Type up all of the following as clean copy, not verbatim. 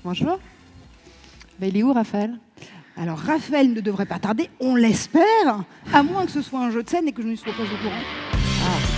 Bonjour. Ben, il est où, Raphaël? Alors, Raphaël ne devrait pas tarder, on l'espère, à moins que ce soit un jeu de scène et que je ne sois pas au courant. Allez.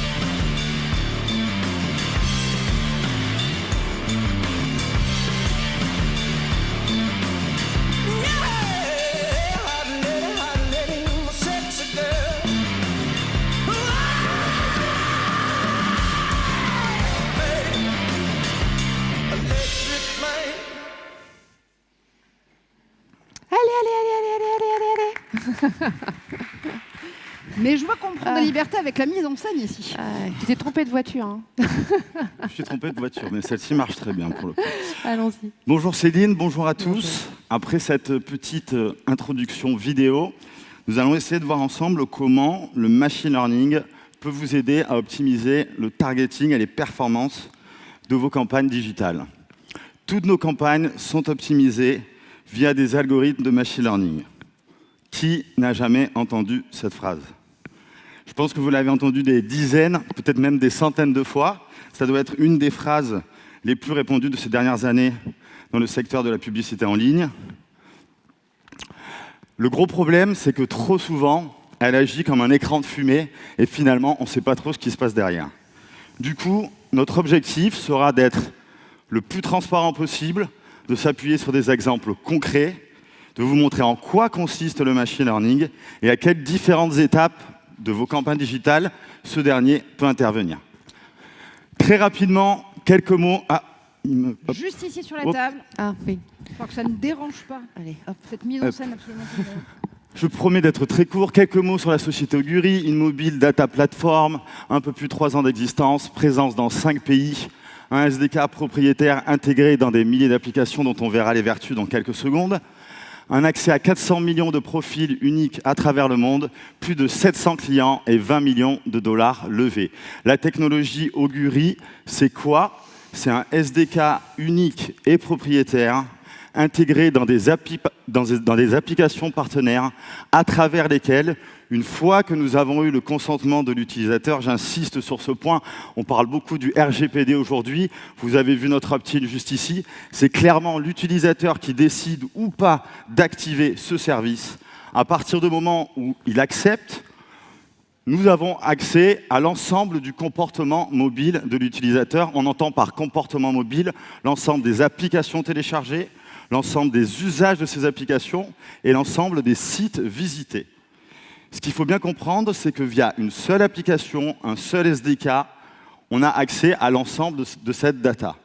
Mais je vois qu'on prend de la liberté avec la mise en scène ici. Tu t'es trompé de voiture. Hein. Je suis trompé de voiture, mais celle-ci marche très bien pour le coup. Allons-y. Bonjour Céline, bonjour à tous. Bonjour. Après cette petite introduction vidéo, nous allons essayer de voir ensemble comment le machine learning peut vous aider à optimiser le targeting et les performances de vos campagnes digitales. Toutes nos campagnes sont optimisées via des algorithmes de machine learning. Qui n'a jamais entendu cette phrase? Je pense que vous l'avez entendu des dizaines, peut-être même des centaines de fois. Ça doit être une des phrases les plus répandues de ces dernières années dans le secteur de la publicité en ligne. Le gros problème, c'est que trop souvent, elle agit comme un écran de fumée et finalement, on ne sait pas trop ce qui se passe derrière. Du coup, notre objectif sera d'être le plus transparent possible, de s'appuyer sur des exemples concrets, de vous montrer en quoi consiste le machine learning et à quelles différentes étapes de vos campagnes digitales ce dernier peut intervenir. Très rapidement, quelques mots. Juste ici sur la table. Ah oui. Je crois que ça ne dérange pas. Allez, hop. Cette mise en scène absolument. Je promets d'être très court. Quelques mots sur la société Augury, une mobile data platform, un peu plus de 3 ans d'existence, présence dans 5 pays, un SDK propriétaire intégré dans des milliers d'applications dont on verra les vertus dans quelques secondes, un accès à 400 millions de profils uniques à travers le monde, plus de 700 clients et 20 millions de dollars levés. La technologie Augury, c'est quoi? C'est un SDK unique et propriétaire intégré dans des applications partenaires à travers lesquelles, une fois que nous avons eu le consentement de l'utilisateur, j'insiste sur ce point, on parle beaucoup du RGPD aujourd'hui, vous avez vu notre opt-in juste ici, c'est clairement l'utilisateur qui décide ou pas d'activer ce service. À partir du moment où il accepte, nous avons accès à l'ensemble du comportement mobile de l'utilisateur. On entend par comportement mobile l'ensemble des applications téléchargées, l'ensemble des usages de ces applications et l'ensemble des sites visités. Ce qu'il faut bien comprendre, c'est que via une seule application, un seul SDK, on a accès à l'ensemble de cette data.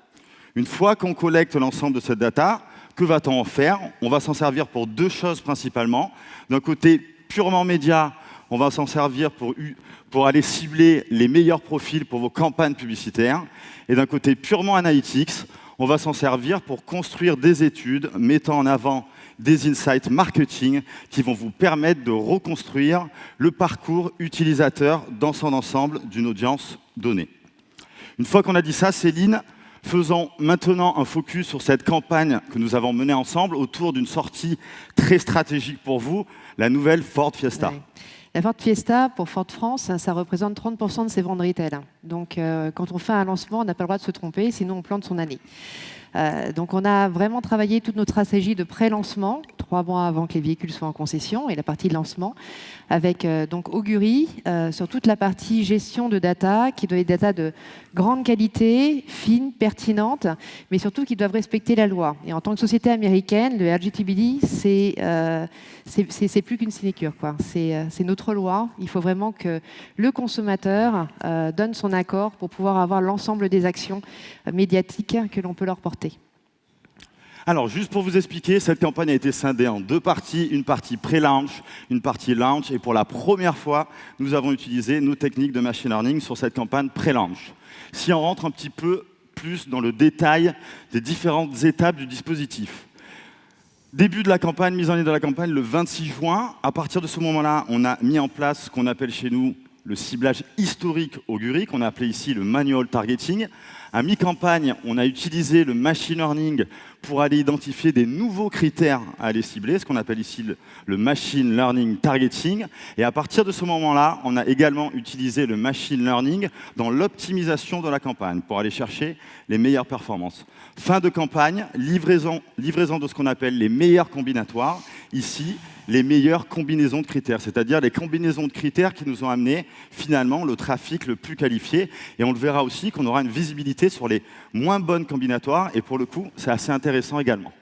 Une fois qu'on collecte l'ensemble de cette data, que va-t-on en faire? On va s'en servir pour 2 choses principalement. D'un côté purement média, on va s'en servir pour aller cibler les meilleurs profils pour vos campagnes publicitaires. Et d'un côté purement analytics, on va s'en servir pour construire des études mettant en avant des insights marketing qui vont vous permettre de reconstruire le parcours utilisateur dans son ensemble d'une audience donnée. Une fois qu'on a dit ça, Céline, faisons maintenant un focus sur cette campagne que nous avons menée ensemble autour d'une sortie très stratégique pour vous, la nouvelle Ford Fiesta. Ouais. La Ford Fiesta, pour Ford France, ça représente 30% de ses ventes retail. Donc, quand on fait un lancement, on n'a pas le droit de se tromper, sinon on plante son année. Donc, on a vraiment travaillé toute notre stratégie de pré-lancement, 3 mois avant que les véhicules soient en concession, et la partie de lancement, avec donc Augury, sur toute la partie gestion de data, qui doit être des data de grande qualité, fine, pertinente, mais surtout qui doivent respecter la loi. Et en tant que société américaine, le RGPD, c'est plus qu'une sinécure, quoi. C'est notre loi. Il faut vraiment que le consommateur donne son accord pour pouvoir avoir l'ensemble des actions médiatiques que l'on peut leur porter. Alors, juste pour vous expliquer, cette campagne a été scindée en 2 parties, une partie pré-launch, une partie launch, et pour la première fois, nous avons utilisé nos techniques de machine learning sur cette campagne pré-launch. Si on rentre un petit peu plus dans le détail des différentes étapes du dispositif. Début de la campagne, mise en ligne de la campagne le 26 juin. À partir de ce moment-là, on a mis en place ce qu'on appelle chez nous le ciblage historique Augury, qu'on a appelé ici le manual targeting, À mi-campagne, on a utilisé le machine learning pour aller identifier des nouveaux critères à aller cibler, ce qu'on appelle ici le machine learning targeting. Et à partir de ce moment-là, on a également utilisé le machine learning dans l'optimisation de la campagne pour aller chercher les meilleures performances. Fin de campagne, livraison de ce qu'on appelle les meilleurs combinatoires. Ici, les meilleures combinaisons de critères, c'est-à-dire les combinaisons de critères qui nous ont amené finalement le trafic le plus qualifié. Et on le verra aussi qu'on aura une visibilité sur les moins bonnes combinatoires. Et pour le coup, c'est assez intéressant également.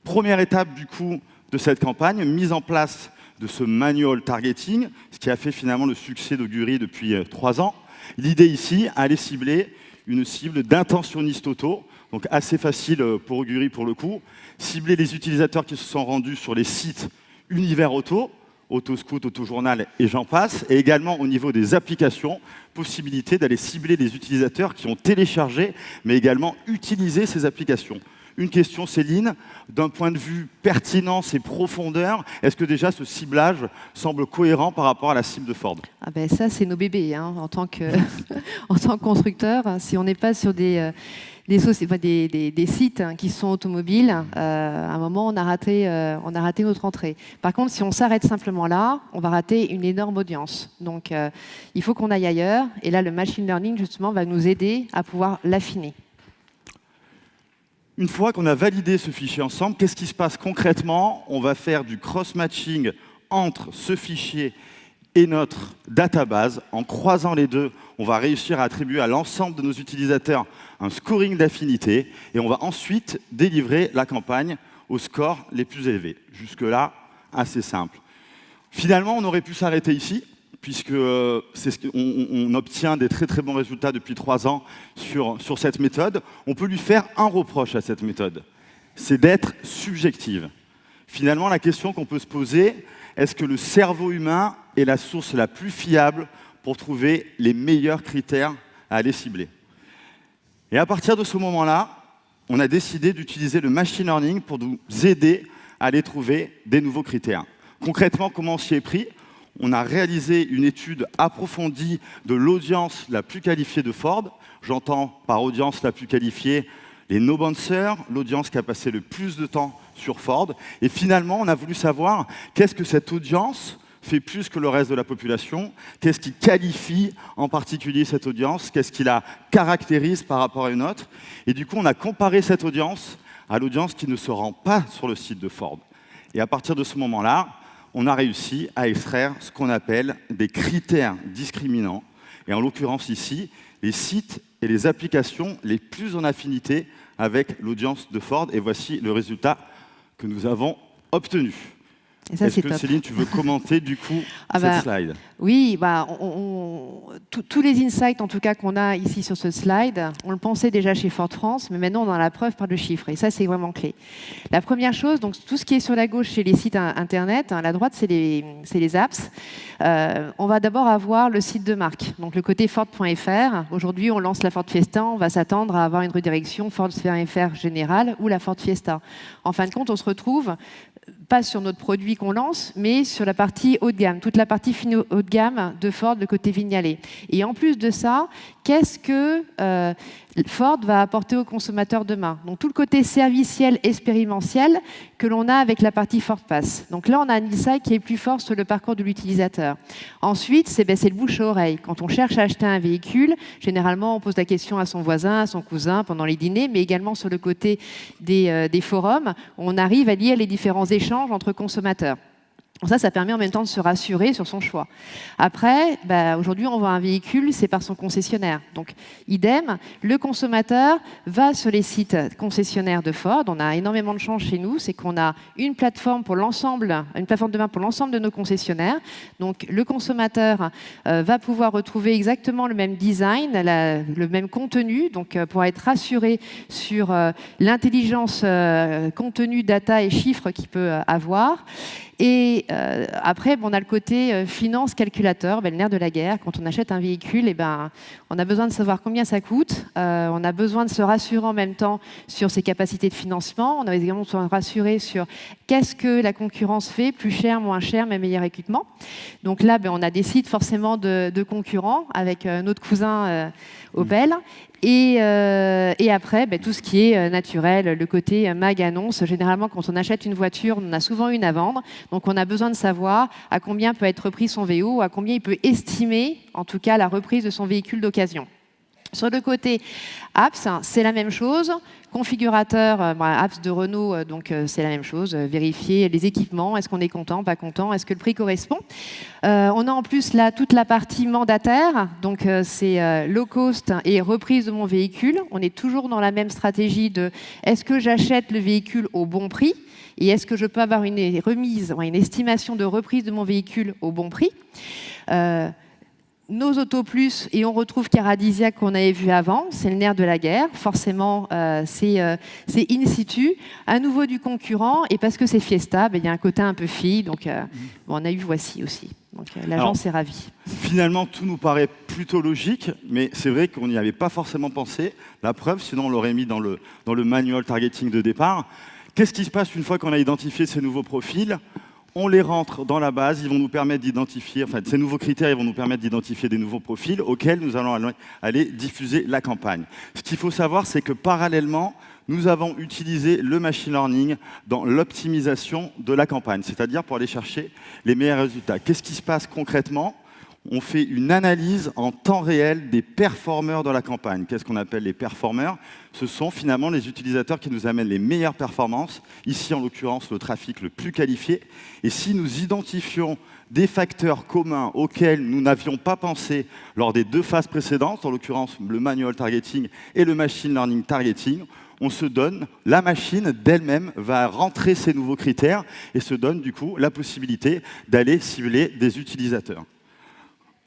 Première étape du coup de cette campagne, mise en place de ce manual targeting, ce qui a fait finalement le succès d'Augury depuis 3 ans. L'idée ici, aller cibler une cible d'intentionniste auto, donc assez facile pour Augury pour le coup, cibler les utilisateurs qui se sont rendus sur les sites univers auto, Autoscout, Autojournal et j'en passe, et également au niveau des applications, possibilité d'aller cibler les utilisateurs qui ont téléchargé, mais également utilisé ces applications. Une question, Céline, d'un point de vue pertinence et profondeur, est-ce que déjà ce ciblage semble cohérent par rapport à la cible de Ford? Ah ben ça, c'est nos bébés, hein, en tant que constructeur. Si on n'est pas sur des sites qui sont automobiles, à un moment, on a raté notre entrée. Par contre, si on s'arrête simplement là, on va rater une énorme audience. Donc, il faut qu'on aille ailleurs. Et là, le machine learning, justement, va nous aider à pouvoir l'affiner. Une fois qu'on a validé ce fichier ensemble, qu'est-ce qui se passe concrètement? On va faire du cross-matching entre ce fichier et notre database. En croisant les deux, on va réussir à attribuer à l'ensemble de nos utilisateurs un scoring d'affinité et on va ensuite délivrer la campagne aux scores les plus élevés. Jusque-là, assez simple. Finalement, on aurait pu s'arrêter ici, puisque on obtient des très très bons résultats depuis 3 ans sur cette méthode. On peut lui faire un reproche à cette méthode, c'est d'être subjective. Finalement, la question qu'on peut se poser, est-ce que le cerveau humain est la source la plus fiable pour trouver les meilleurs critères à aller cibler? Et à partir de ce moment-là, on a décidé d'utiliser le machine learning pour nous aider à aller trouver des nouveaux critères. Concrètement, comment on s'y est pris? On a réalisé une étude approfondie de l'audience la plus qualifiée de Ford. J'entends par audience la plus qualifiée les no-bouncers, l'audience qui a passé le plus de temps sur Ford. Et finalement, on a voulu savoir qu'est-ce que cette audience fait plus que le reste de la population, qu'est-ce qui qualifie en particulier cette audience, qu'est-ce qui la caractérise par rapport à une autre. Et du coup, on a comparé cette audience à l'audience qui ne se rend pas sur le site de Ford. Et à partir de ce moment-là, on a réussi à extraire ce qu'on appelle des critères discriminants. Et en l'occurrence ici, les sites et les applications les plus en affinité avec l'audience de Ford. Et voici le résultat que nous avons obtenu. Est-ce que top. Céline, tu veux commenter du coup cette slide? Oui, tous les insights en tout cas qu'on a ici sur ce slide, on le pensait déjà chez Ford France, mais maintenant on en a la preuve par le chiffre, et ça c'est vraiment clé. La première chose, donc tout ce qui est sur la gauche c'est les sites internet, à la droite c'est les apps. On va d'abord avoir le site de marque, donc le côté Ford.fr. Aujourd'hui on lance la Ford Fiesta, on va s'attendre à avoir une redirection Ford.fr générale ou la Ford Fiesta. En fin de compte, on se retrouve pas sur notre produit qu'on lance, mais sur la partie haut de gamme, toute la partie fine haut de gamme de Ford, le côté Vignale. Et en plus de ça, qu'est-ce que Ford va apporter aux consommateurs demain? Donc tout le côté serviciel, expérimentiel que l'on a avec la partie Ford Pass. Donc là, on a un insight qui est plus fort sur le parcours de l'utilisateur. Ensuite, c'est le bouche à oreille. Quand on cherche à acheter un véhicule, généralement, on pose la question à son voisin, à son cousin pendant les dîners, mais également sur le côté des forums, on arrive à lire les différents échanges entre consommateurs. Ça permet en même temps de se rassurer sur son choix. Après, aujourd'hui, on voit un véhicule, c'est par son concessionnaire. Donc, idem, le consommateur va sur les sites concessionnaires de Ford. On a énormément de chance chez nous, c'est qu'on a une plateforme de main pour l'ensemble de nos concessionnaires. Donc, le consommateur va pouvoir retrouver exactement le même design, le même contenu, donc pour être rassuré sur l'intelligence contenu, data et chiffres qu'il peut avoir. Et après, on a le côté finance calculateur, le nerf de la guerre. Quand on achète un véhicule, on a besoin de savoir combien ça coûte. On a besoin de se rassurer en même temps sur ses capacités de financement. On a également besoin de se rassurer sur qu'est-ce que la concurrence fait, plus cher, moins cher, mais meilleur équipement. Donc là, on a des sites forcément de concurrents avec notre cousin Opel. Et après, tout ce qui est naturel, le côté mag annonce. Généralement, quand on achète une voiture, on a souvent une à vendre. Donc, on a besoin de savoir à combien peut être repris son VO, à combien il peut estimer, en tout cas, la reprise de son véhicule d'occasion. Sur le côté apps, c'est la même chose. Configurateur, apps de Renault, donc c'est la même chose. Vérifier les équipements, est-ce qu'on est content, pas content, est-ce que le prix correspond. On a en plus là toute la partie mandataire, donc c'est low cost et reprise de mon véhicule. On est toujours dans la même stratégie de est-ce que j'achète le véhicule au bon prix et est-ce que je peux avoir une remise, une estimation de reprise de mon véhicule au bon prix. Nos Auto Plus, et on retrouve Caradisia qu'on avait vu avant, c'est le nerf de la guerre. Forcément, c'est in situ, à nouveau du concurrent, et parce que c'est Fiesta, il y a un côté un peu fille, donc on a eu Voici aussi. Donc l'agence est ravie. Finalement, tout nous paraît plutôt logique, mais c'est vrai qu'on n'y avait pas forcément pensé. La preuve, sinon on l'aurait mis dans le manual targeting de départ. Qu'est-ce qui se passe une fois qu'on a identifié ces nouveaux profils ? On les rentre dans la base, ils vont nous permettre d'identifier, ces nouveaux critères, ils vont nous permettre d'identifier des nouveaux profils auxquels nous allons aller diffuser la campagne. Ce qu'il faut savoir, c'est que parallèlement, nous avons utilisé le machine learning dans l'optimisation de la campagne, c'est-à-dire pour aller chercher les meilleurs résultats. Qu'est-ce qui se passe concrètement ? On fait une analyse en temps réel des performeurs de la campagne. Qu'est-ce qu'on appelle les performeurs ? Ce sont finalement les utilisateurs qui nous amènent les meilleures performances, ici en l'occurrence le trafic le plus qualifié. Et si nous identifions des facteurs communs auxquels nous n'avions pas pensé lors des 2 phases précédentes, en l'occurrence le manual targeting et le machine learning targeting, on se donne, la machine d'elle-même va rentrer ces nouveaux critères et se donne du coup la possibilité d'aller cibler des utilisateurs.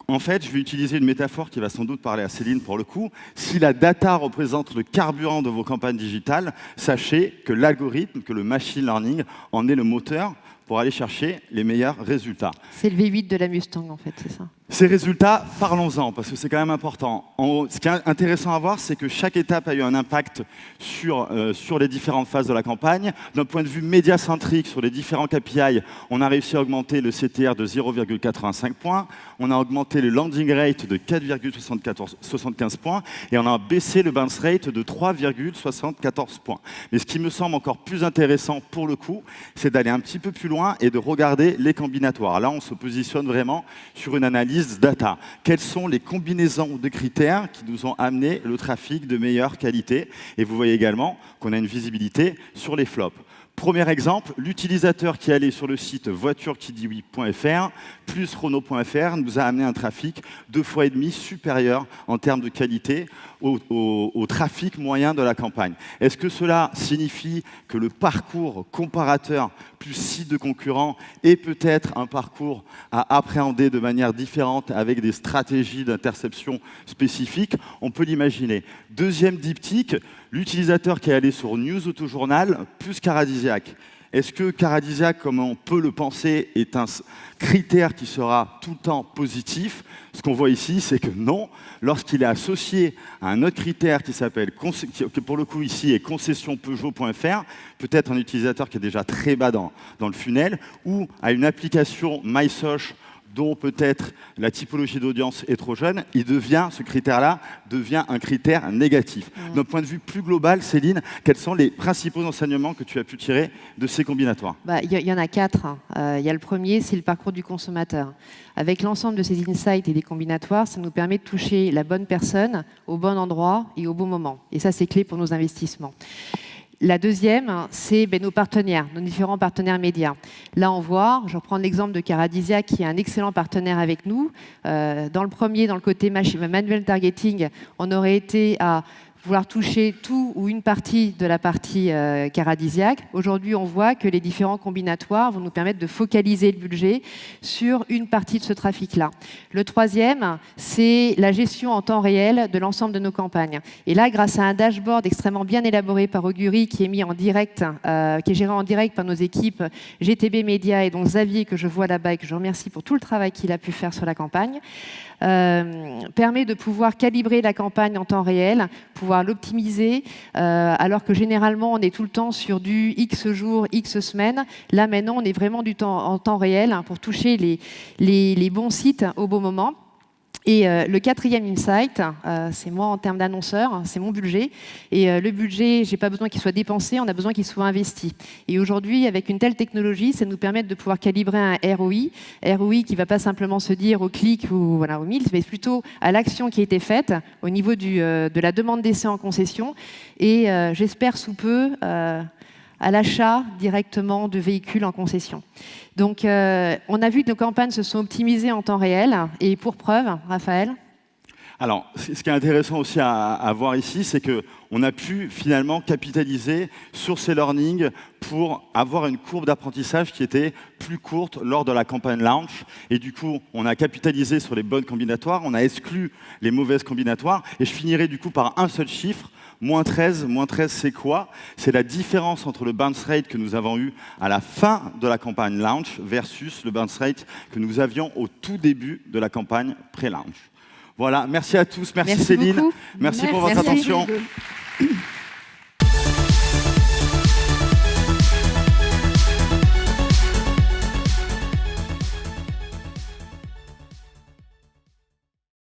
En fait, je vais utiliser une métaphore qui va sans doute parler à Céline pour le coup. Si la data représente le carburant de vos campagnes digitales, sachez que l'algorithme, que le machine learning en est le moteur pour aller chercher les meilleurs résultats. C'est le V8 de la Mustang, en fait, c'est ça. Ces résultats, parlons-en, parce que c'est quand même important. Ce qui est intéressant à voir, c'est que chaque étape a eu un impact sur les différentes phases de la campagne. D'un point de vue médiacentrique, sur les différents KPI, on a réussi à augmenter le CTR de 0,85 points, on a augmenté le landing rate de 4,75 points, et on a baissé le bounce rate de 3,74 points. Mais ce qui me semble encore plus intéressant pour le coup, c'est d'aller un petit peu plus loin et de regarder les combinatoires. Là, on se positionne vraiment sur une analyse data. Quelles sont les combinaisons de critères qui nous ont amené le trafic de meilleure qualité? Et vous voyez également qu'on a une visibilité sur les flops. Premier exemple, l'utilisateur qui allait sur le site voiturequidioui.fr plus Renault.fr nous a amené un trafic 2,5 fois supérieur en termes de qualité au trafic moyen de la campagne. Est-ce que cela signifie que le parcours comparateur plus site de concurrents est peut-être un parcours à appréhender de manière différente avec des stratégies d'interception spécifiques? On peut l'imaginer. Deuxième diptyque, l'utilisateur qui est allé sur News Autojournal plus Caradisiac. Est-ce que Caradisiac, comme on peut le penser, est un critère qui sera tout le temps positif? Ce qu'on voit ici, c'est que non. Lorsqu'il est associé à un autre critère qui s'appelle, qui pour le coup ici est concessionpeugeot.fr, peut-être un utilisateur qui est déjà très bas dans le funnel, ou à une application MySoch dont peut-être la typologie d'audience est trop jeune, ce critère-là devient un critère négatif. D'un point de vue plus global, Céline, quels sont les principaux enseignements que tu as pu tirer de ces combinatoires? Il y en a 4. Il y a le premier, c'est le parcours du consommateur. Avec l'ensemble de ces insights et des combinatoires, ça nous permet de toucher la bonne personne au bon endroit et au bon moment. Et ça, c'est clé pour nos investissements. La deuxième, c'est nos partenaires, nos différents partenaires médias. Là, on voit, je reprends l'exemple de Caradisia, qui est un excellent partenaire avec nous. Dans le premier, dans le côté manuel targeting, on aurait été à vouloir toucher tout ou une partie de la partie caradisiaque. Aujourd'hui, on voit que les différents combinatoires vont nous permettre de focaliser le budget sur une partie de ce trafic-là. Le troisième, c'est la gestion en temps réel de l'ensemble de nos campagnes. Et là, grâce à un dashboard extrêmement bien élaboré par Augury, qui est mis en direct, qui est géré en direct par nos équipes GTB Média et donc Xavier, que je vois là-bas et que je remercie pour tout le travail qu'il a pu faire sur la campagne, permet de pouvoir calibrer la campagne en temps réel, pouvoir l'optimiser, alors que généralement on est tout le temps sur du X jours, X semaines. Là maintenant on est vraiment en temps réel pour toucher les bons sites au bon moment. Et le quatrième insight, c'est moi en termes d'annonceur, c'est mon budget. Et le budget, j'ai pas besoin qu'il soit dépensé, on a besoin qu'il soit investi. Et aujourd'hui, avec une telle technologie, ça nous permet de pouvoir calibrer un ROI qui ne va pas simplement se dire au clic ou voilà, au mille, mais plutôt à l'action qui a été faite au niveau de la demande d'essai en concession. Et j'espère sous peu à l'achat directement de véhicules en concession. Donc, on a vu que nos campagnes se sont optimisées en temps réel. Et pour preuve, Raphaël ? Alors, ce qui est intéressant aussi à voir ici, c'est qu'on a pu finalement capitaliser sur ces learnings pour avoir une courbe d'apprentissage qui était plus courte lors de la campagne launch. Et du coup, on a capitalisé sur les bonnes combinatoires, on a exclu les mauvaises combinatoires. Et je finirai du coup par un seul chiffre. Moins 13, c'est quoi? C'est la différence entre le bounce rate que nous avons eu à la fin de la campagne launch versus le bounce rate que nous avions au tout début de la campagne pré-launch. Voilà, merci à tous, merci Céline, beaucoup. merci pour votre attention.